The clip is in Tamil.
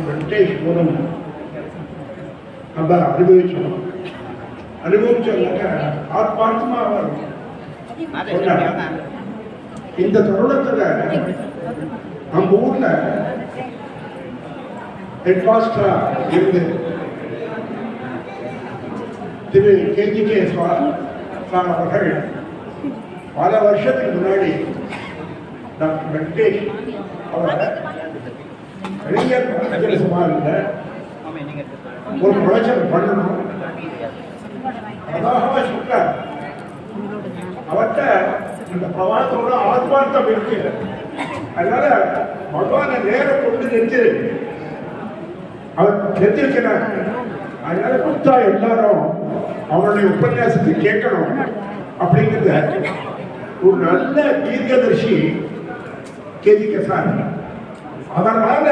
மெடிடேஷன் மூலம் நம்ம அனுபவிச்சோம். அனுபவிச்சோம்னாக்க ஆத்மார்த்தமா வரும். இந்த தருணத்துல நம்ம ஊர்ல ஹெட் மாஸ்டரா இருந்து திரு KGK சார் அவர்கள் பல வருஷத்துக்கு முன்னாடி டாக்டர் வெங்கடேஷ் அவரை பெரிய சமாளில் ஒரு பிரச்சனை பண்ணணும் அதாக சொல்ற அவர்கிட்ட இந்த பிரவாசத்தோட ஆத்மார்த்தம் இருக்கு. அதனால பகவானை நேரம் கொண்டு நெஞ்சு அவர் நெஞ்சிருக்கிறார். அதனால பக்தா எல்லாரும் அவருடைய உபன்யாசத்தை கேட்கணும் அப்படிங்கிறத ஒரு நல்ல தீர்க்கதர்சி KGK சார். அதனால